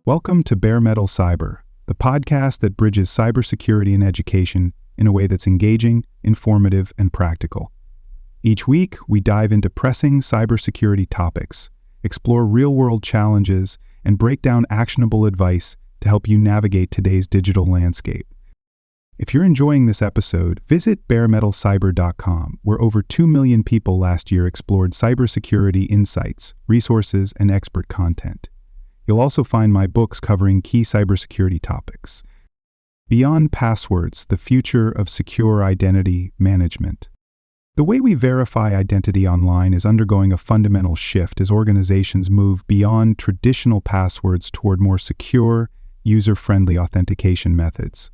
Welcome to Bare Metal Cyber, the podcast that bridges cybersecurity and education in a way that's engaging, informative, and practical. Each week, we dive into pressing cybersecurity topics, explore real-world challenges, and break down actionable advice to help you navigate today's digital landscape. If you're enjoying this episode, visit baremetalcyber.com, where over 2 million people last year explored cybersecurity insights, resources, and expert content. You'll also find my books covering key cybersecurity topics. Beyond Passwords, the Future of Secure Identity Management. The way we verify identity online is undergoing a fundamental shift as organizations move beyond traditional passwords toward more secure, user-friendly authentication methods.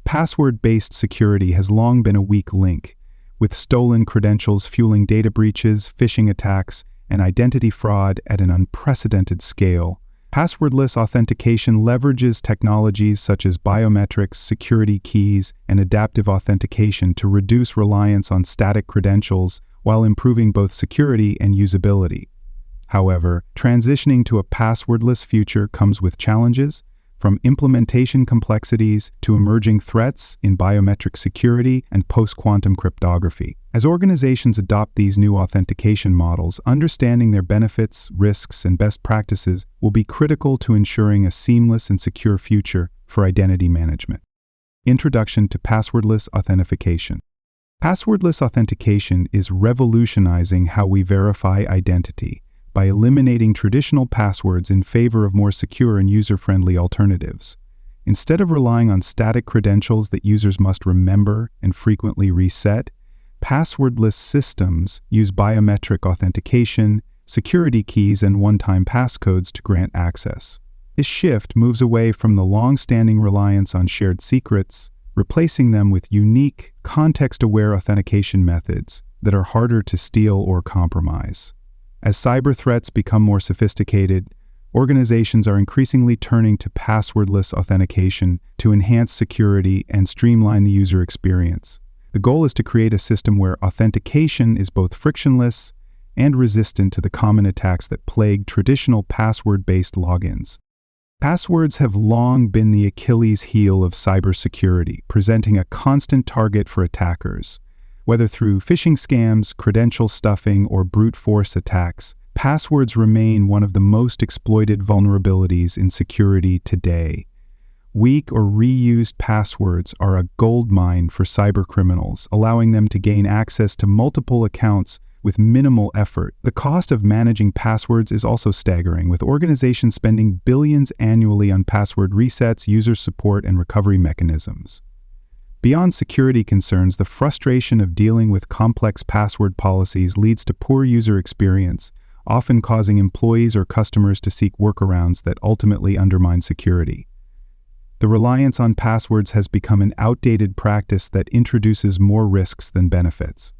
Password-based security has long been a weak link, with stolen credentials fueling data breaches, phishing attacks, and identity fraud at an unprecedented scale. Passwordless authentication leverages technologies such as biometrics, security keys, and adaptive authentication to reduce reliance on static credentials while improving both security and usability. However, transitioning to a passwordless future comes with challenges, from implementation complexities to emerging threats in biometric security and post-quantum cryptography. As organizations adopt these new authentication models, understanding their benefits, risks, and best practices will be critical to ensuring a seamless and secure future for identity management. Introduction to passwordless authentication. Passwordless authentication is revolutionizing how we verify identity by eliminating traditional passwords in favor of more secure and user-friendly alternatives. Instead of relying on static credentials that users must remember and frequently reset, passwordless systems use biometric authentication, security keys, and one-time passcodes to grant access. This shift moves away from the long-standing reliance on shared secrets, replacing them with unique, context-aware authentication methods that are harder to steal or compromise. As cyber threats become more sophisticated, organizations are increasingly turning to passwordless authentication to enhance security and streamline the user experience. The goal is to create a system where authentication is both frictionless and resistant to the common attacks that plague traditional password-based logins. Passwords have long been the Achilles heel of cybersecurity, presenting a constant target for attackers. Whether through phishing scams, credential stuffing, or brute force attacks, passwords remain one of the most exploited vulnerabilities in security today. Weak or reused passwords are a goldmine for cybercriminals, allowing them to gain access to multiple accounts with minimal effort. The cost of managing passwords is also staggering, with organizations spending billions annually on password resets, user support, and recovery mechanisms. Beyond security concerns, the frustration of dealing with complex password policies leads to poor user experience, often causing employees or customers to seek workarounds that ultimately undermine security. The reliance on passwords has become an outdated practice that introduces more risks than benefits.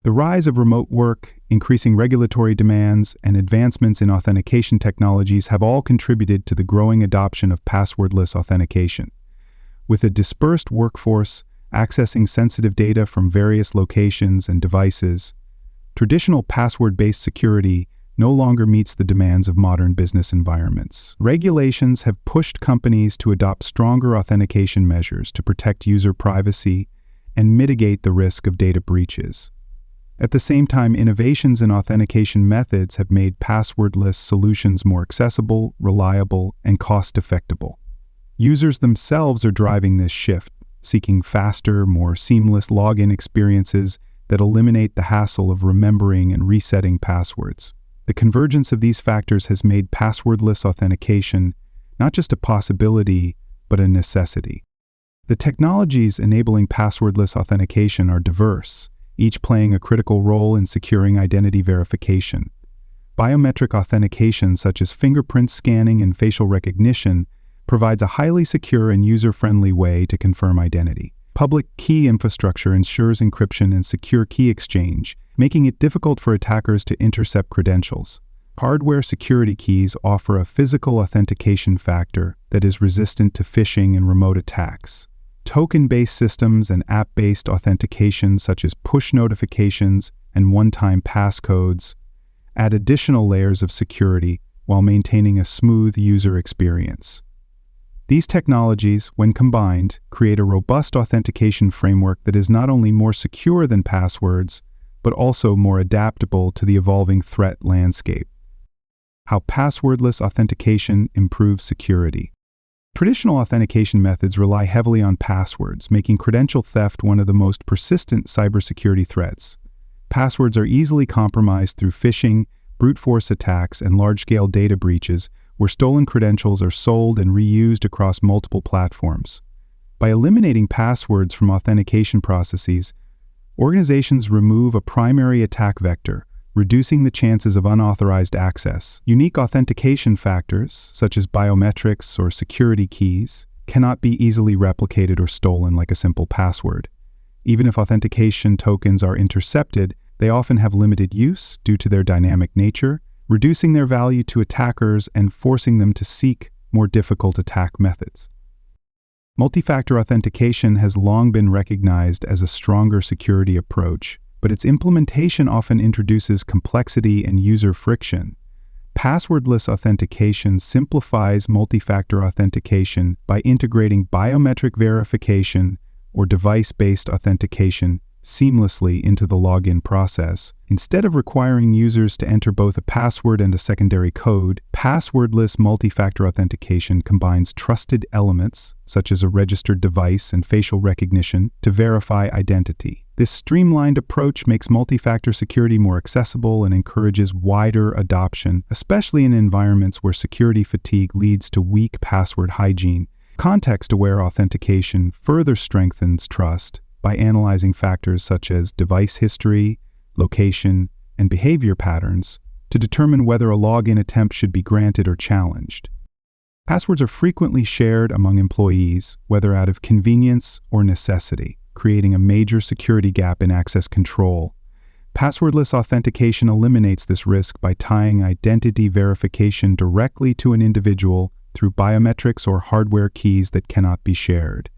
The rise of remote work, increasing regulatory demands, and advancements in authentication technologies have all contributed to the growing adoption of passwordless authentication. With a dispersed workforce accessing sensitive data from various locations and devices, traditional password-based security no longer meets the demands of modern business environments. Regulations have pushed companies to adopt stronger authentication measures to protect user privacy and mitigate the risk of data breaches. At the same time, innovations in authentication methods have made passwordless solutions more accessible, reliable, and cost-effective. Users themselves are driving this shift, seeking faster, more seamless login experiences that eliminate the hassle of remembering and resetting passwords. The convergence of these factors has made passwordless authentication not just a possibility, but a necessity. The technologies enabling passwordless authentication are diverse, each playing a critical role in securing identity verification. Biometric authentication, such as fingerprint scanning and facial recognition, provides a highly secure and user-friendly way to confirm identity. Public key infrastructure ensures encryption and secure key exchange, making it difficult for attackers to intercept credentials. Hardware security keys offer a physical authentication factor that is resistant to phishing and remote attacks. Token-based systems and app-based authentication, such as push notifications and one-time passcodes, add additional layers of security while maintaining a smooth user experience. These technologies, when combined, create a robust authentication framework that is not only more secure than passwords, but also more adaptable to the evolving threat landscape. How passwordless authentication improves security. Traditional authentication methods rely heavily on passwords, making credential theft one of the most persistent cybersecurity threats. Passwords are easily compromised through phishing, brute force attacks, and large-scale data breaches, where stolen credentials are sold and reused across multiple platforms. By eliminating passwords from authentication processes, organizations remove a primary attack vector, reducing the chances of unauthorized access. Unique authentication factors, such as biometrics or security keys, cannot be easily replicated or stolen like a simple password. Even if authentication tokens are intercepted, they often have limited use due to their dynamic nature, reducing their value to attackers and forcing them to seek more difficult attack methods. Multi-factor authentication has long been recognized as a stronger security approach, but its implementation often introduces complexity and user friction. Passwordless authentication simplifies multi-factor authentication by integrating biometric verification or device-based authentication seamlessly into the login process. Instead of requiring users to enter both a password and a secondary code, passwordless multi-factor authentication combines trusted elements, such as a registered device and facial recognition, to verify identity. This streamlined approach makes multi-factor security more accessible and encourages wider adoption, especially in environments where security fatigue leads to weak password hygiene. Context-aware authentication further strengthens trust by analyzing factors such as device history, location, and behavior patterns to determine whether a login attempt should be granted or challenged. Passwords are frequently shared among employees, whether out of convenience or necessity, creating a major security gap in access control. Passwordless authentication eliminates this risk by tying identity verification directly to an individual through biometrics or hardware keys that cannot be shared.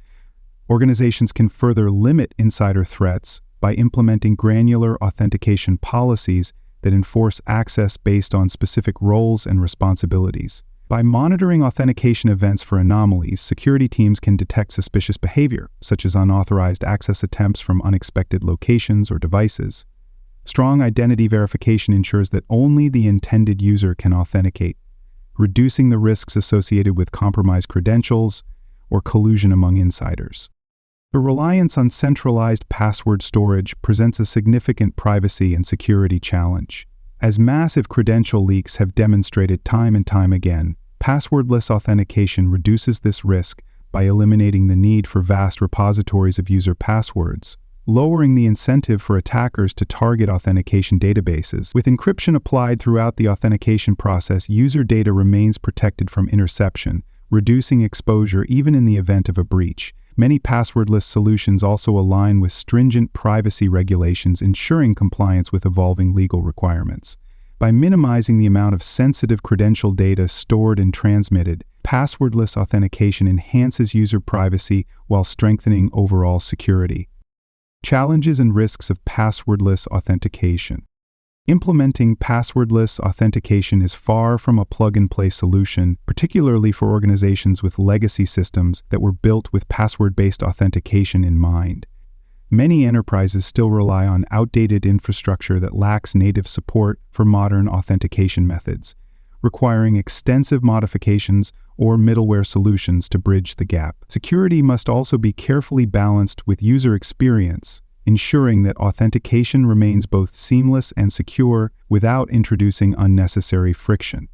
Organizations can further limit insider threats by implementing granular authentication policies that enforce access based on specific roles and responsibilities. By monitoring authentication events for anomalies, security teams can detect suspicious behavior, such as unauthorized access attempts from unexpected locations or devices. Strong identity verification ensures that only the intended user can authenticate, reducing the risks associated with compromised credentials or collusion among insiders. The reliance on centralized password storage presents a significant privacy and security challenge. As massive credential leaks have demonstrated time and time again, passwordless authentication reduces this risk by eliminating the need for vast repositories of user passwords, lowering the incentive for attackers to target authentication databases. With encryption applied throughout the authentication process, user data remains protected from interception, reducing exposure even in the event of a breach. Many passwordless solutions also align with stringent privacy regulations, ensuring compliance with evolving legal requirements. By minimizing the amount of sensitive credential data stored and transmitted, passwordless authentication enhances user privacy while strengthening overall security. Challenges and risks of passwordless authentication. Implementing passwordless authentication is far from a plug-and-play solution, particularly for organizations with legacy systems that were built with password-based authentication in mind. Many enterprises still rely on outdated infrastructure that lacks native support for modern authentication methods, requiring extensive modifications or middleware solutions to bridge the gap. Security must also be carefully balanced with user experience, ensuring that authentication remains both seamless and secure without introducing unnecessary friction.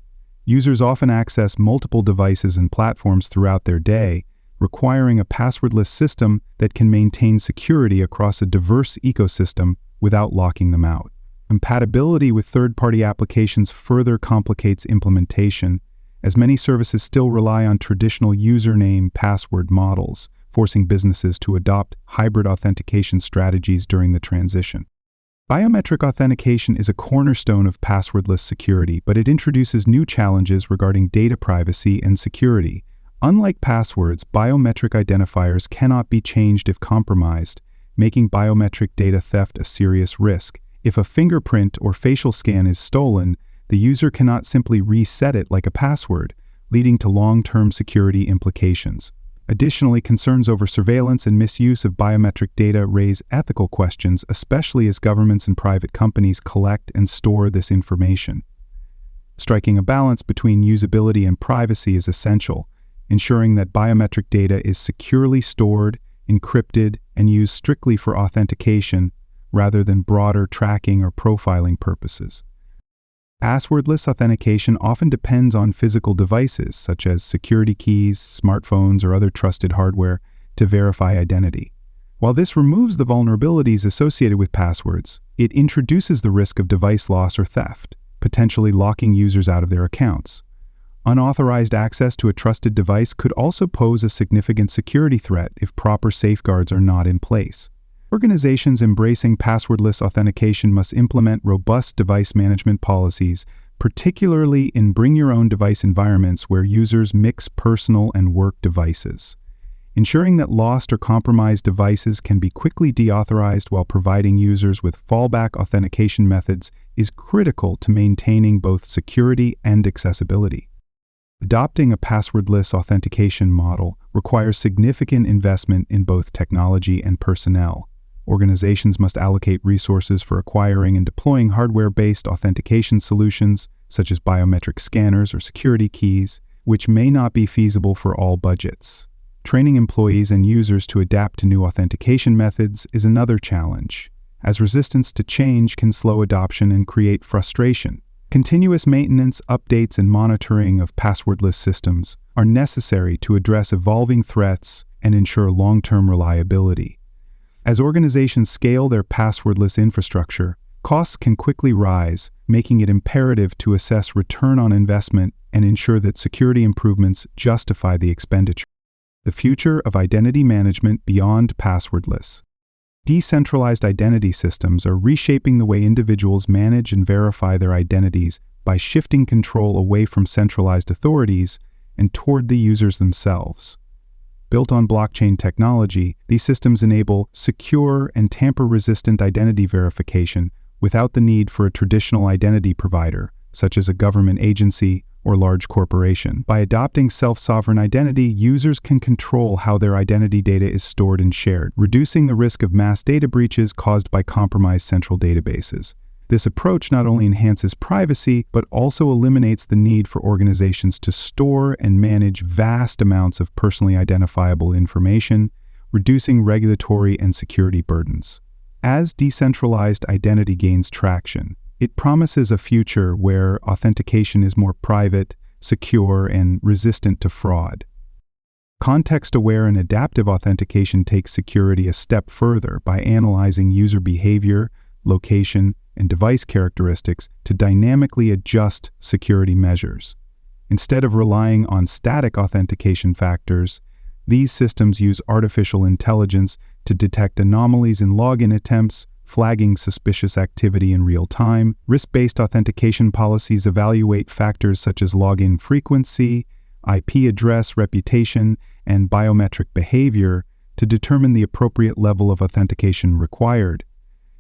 Users often access multiple devices and platforms throughout their day, requiring a passwordless system that can maintain security across a diverse ecosystem without locking them out. Compatibility with third-party applications further complicates implementation, as many services still rely on traditional username password models, forcing businesses to adopt hybrid authentication strategies during the transition. Biometric authentication is a cornerstone of passwordless security, but it introduces new challenges regarding data privacy and security. Unlike passwords, biometric identifiers cannot be changed if compromised, making biometric data theft a serious risk. If a fingerprint or facial scan is stolen, the user cannot simply reset it like a password, leading to long-term security implications. Additionally, concerns over surveillance and misuse of biometric data raise ethical questions, especially as governments and private companies collect and store this information. Striking a balance between usability and privacy is essential, ensuring that biometric data is securely stored, encrypted, and used strictly for authentication rather than broader tracking or profiling purposes. Passwordless authentication often depends on physical devices, such as security keys, smartphones, or other trusted hardware, to verify identity. While this removes the vulnerabilities associated with passwords, it introduces the risk of device loss or theft, potentially locking users out of their accounts. Unauthorized access to a trusted device could also pose a significant security threat if proper safeguards are not in place. Organizations embracing passwordless authentication must implement robust device management policies, particularly in bring-your-own-device environments where users mix personal and work devices. Ensuring that lost or compromised devices can be quickly deauthorized while providing users with fallback authentication methods is critical to maintaining both security and accessibility. Adopting a passwordless authentication model requires significant investment in both technology and personnel. Organizations must allocate resources for acquiring and deploying hardware-based authentication solutions, such as biometric scanners or security keys, which may not be feasible for all budgets. Training employees and users to adapt to new authentication methods is another challenge, as resistance to change can slow adoption and create frustration. Continuous maintenance, updates, and monitoring of passwordless systems are necessary to address evolving threats and ensure long-term reliability. As organizations scale their passwordless infrastructure, costs can quickly rise, making it imperative to assess return on investment and ensure that security improvements justify the expenditure. The future of identity management beyond passwordless. Decentralized identity systems are reshaping the way individuals manage and verify their identities by shifting control away from centralized authorities and toward the users themselves. Built on blockchain technology, these systems enable secure and tamper-resistant identity verification without the need for a traditional identity provider, such as a government agency or large corporation. By adopting self-sovereign identity, users can control how their identity data is stored and shared, reducing the risk of mass data breaches caused by compromised central databases. This approach not only enhances privacy, but also eliminates the need for organizations to store and manage vast amounts of personally identifiable information, reducing regulatory and security burdens. As decentralized identity gains traction, it promises a future where authentication is more private, secure, and resistant to fraud. Context-aware and adaptive authentication takes security a step further by analyzing user behavior, location, and device characteristics to dynamically adjust security measures. Instead of relying on static authentication factors, these systems use artificial intelligence to detect anomalies in login attempts, flagging suspicious activity in real time. Risk-based authentication policies evaluate factors such as login frequency, IP address, reputation, and biometric behavior to determine the appropriate level of authentication required.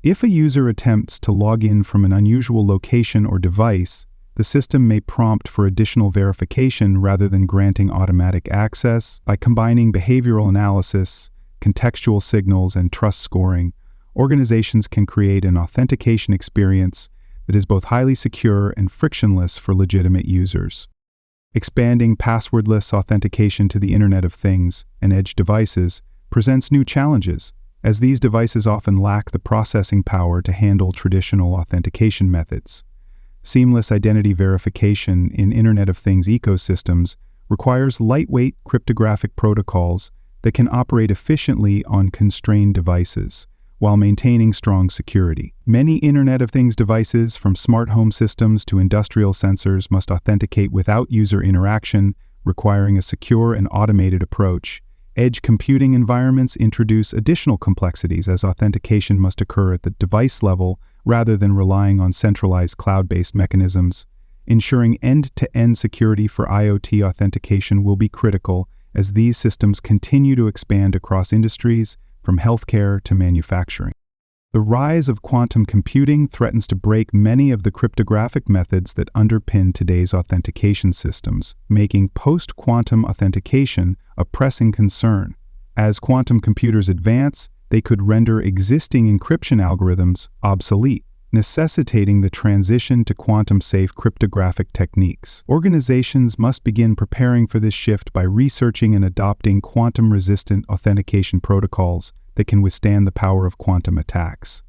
If a user attempts to log in from an unusual location or device, the system may prompt for additional verification rather than granting automatic access. By combining behavioral analysis, contextual signals, and trust scoring, organizations can create an authentication experience that is both highly secure and frictionless for legitimate users. Expanding passwordless authentication to the Internet of Things and edge devices presents new challenges, as these devices often lack the processing power to handle traditional authentication methods. Seamless identity verification in Internet of Things ecosystems requires lightweight cryptographic protocols that can operate efficiently on constrained devices, while maintaining strong security. Many Internet of Things devices, from smart home systems to industrial sensors, must authenticate without user interaction, requiring a secure and automated approach. Edge computing environments introduce additional complexities, as authentication must occur at the device level rather than relying on centralized cloud-based mechanisms. Ensuring end-to-end security for IoT authentication will be critical as these systems continue to expand across industries, from healthcare to manufacturing. The rise of quantum computing threatens to break many of the cryptographic methods that underpin today's authentication systems, making post-quantum authentication a pressing concern. As quantum computers advance, they could render existing encryption algorithms obsolete, necessitating the transition to quantum-safe cryptographic techniques. Organizations must begin preparing for this shift by researching and adopting quantum-resistant authentication protocols that can withstand the power of quantum attacks.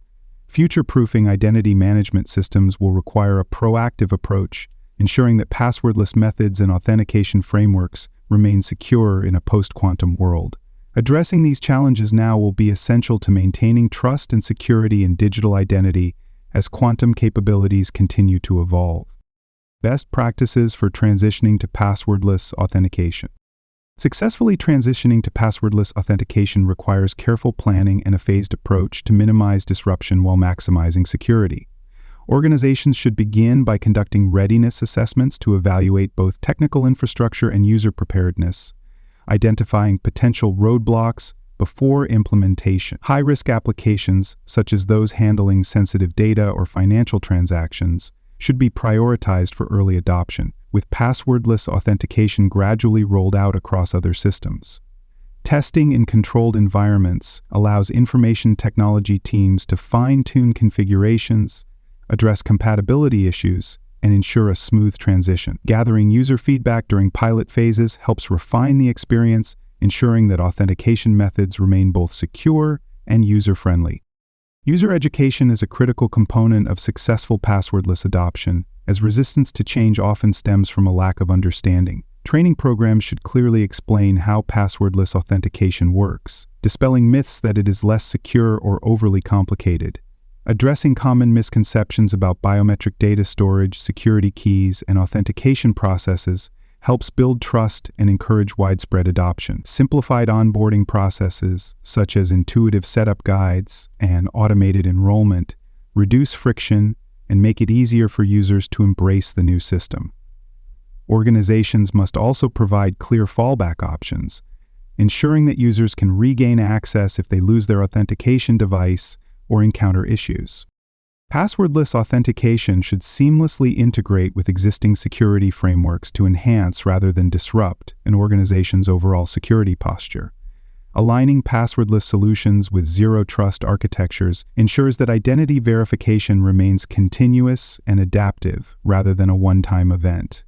Future-proofing identity management systems will require a proactive approach, ensuring that passwordless methods and authentication frameworks remain secure in a post-quantum world. Addressing these challenges now will be essential to maintaining trust and security in digital identity as quantum capabilities continue to evolve. Best practices for transitioning to passwordless authentication. Successfully transitioning to passwordless authentication requires careful planning and a phased approach to minimize disruption while maximizing security. Organizations should begin by conducting readiness assessments to evaluate both technical infrastructure and user preparedness, identifying potential roadblocks before implementation. High-risk applications, such as those handling sensitive data or financial transactions, should be prioritized for early adoption, with passwordless authentication gradually rolled out across other systems. Testing in controlled environments allows information technology teams to fine-tune configurations, address compatibility issues, and ensure a smooth transition. Gathering user feedback during pilot phases helps refine the experience, ensuring that authentication methods remain both secure and user-friendly. User education is a critical component of successful passwordless adoption, as resistance to change often stems from a lack of understanding. Training programs should clearly explain how passwordless authentication works, dispelling myths that it is less secure or overly complicated. Addressing common misconceptions about biometric data storage, security keys, and authentication processes helps build trust and encourage widespread adoption. Simplified onboarding processes, such as intuitive setup guides and automated enrollment, reduce friction and make it easier for users to embrace the new system. Organizations must also provide clear fallback options, ensuring that users can regain access if they lose their authentication device or encounter issues. Passwordless authentication should seamlessly integrate with existing security frameworks to enhance rather than disrupt an organization's overall security posture. Aligning passwordless solutions with zero-trust architectures ensures that identity verification remains continuous and adaptive rather than a one-time event.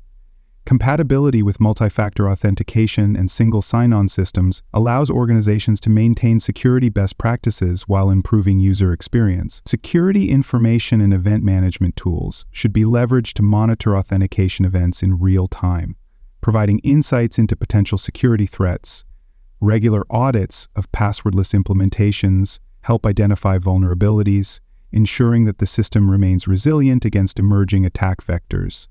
Compatibility with multi-factor authentication and single sign-on systems allows organizations to maintain security best practices while improving user experience. Security information and event management tools should be leveraged to monitor authentication events in real time, providing insights into potential security threats. Regular audits of passwordless implementations help identify vulnerabilities, ensuring that the system remains resilient against emerging attack vectors.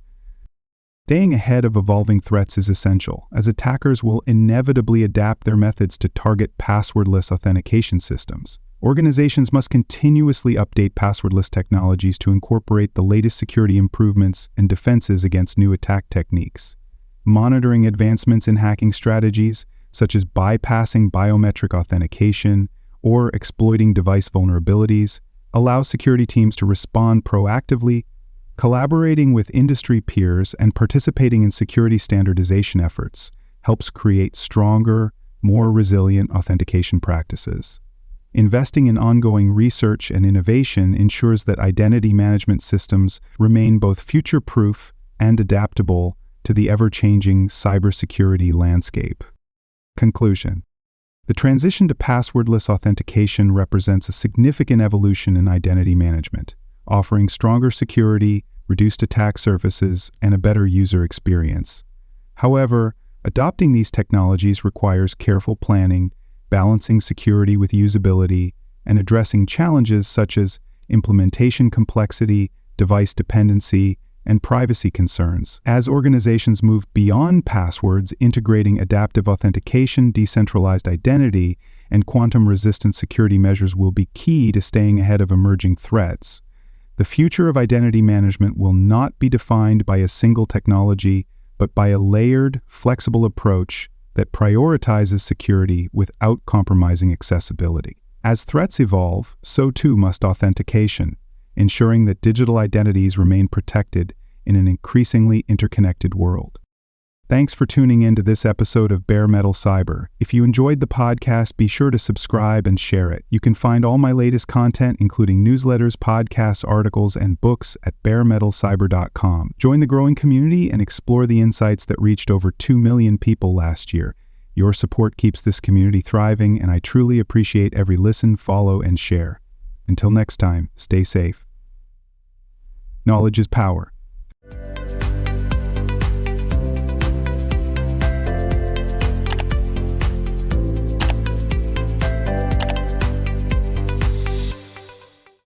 Staying ahead of evolving threats is essential, as attackers will inevitably adapt their methods to target passwordless authentication systems. Organizations must continuously update passwordless technologies to incorporate the latest security improvements and defenses against new attack techniques. Monitoring advancements in hacking strategies, such as bypassing biometric authentication or exploiting device vulnerabilities, allows security teams to respond proactively. Collaborating with industry peers and participating in security standardization efforts helps create stronger, more resilient authentication practices. Investing in ongoing research and innovation ensures that identity management systems remain both future-proof and adaptable to the ever-changing cybersecurity landscape. Conclusion. The transition to passwordless authentication represents a significant evolution in identity management, offering stronger security, reduced attack surfaces, and a better user experience. However, adopting these technologies requires careful planning, balancing security with usability, and addressing challenges such as implementation complexity, device dependency, and privacy concerns. As organizations move beyond passwords, integrating adaptive authentication, decentralized identity, and quantum-resistant security measures will be key to staying ahead of emerging threats. The future of identity management will not be defined by a single technology, but by a layered, flexible approach that prioritizes security without compromising accessibility. As threats evolve, so too must authentication, ensuring that digital identities remain protected in an increasingly interconnected world. Thanks for tuning in to this episode of Bare Metal Cyber. If you enjoyed the podcast, be sure to subscribe and share it. You can find all my latest content, including newsletters, podcasts, articles, and books at baremetalcyber.com. Join the growing community and explore the insights that reached over 2 million people last year. Your support keeps this community thriving, and I truly appreciate every listen, follow, and share. Until next time, stay safe. Knowledge is power.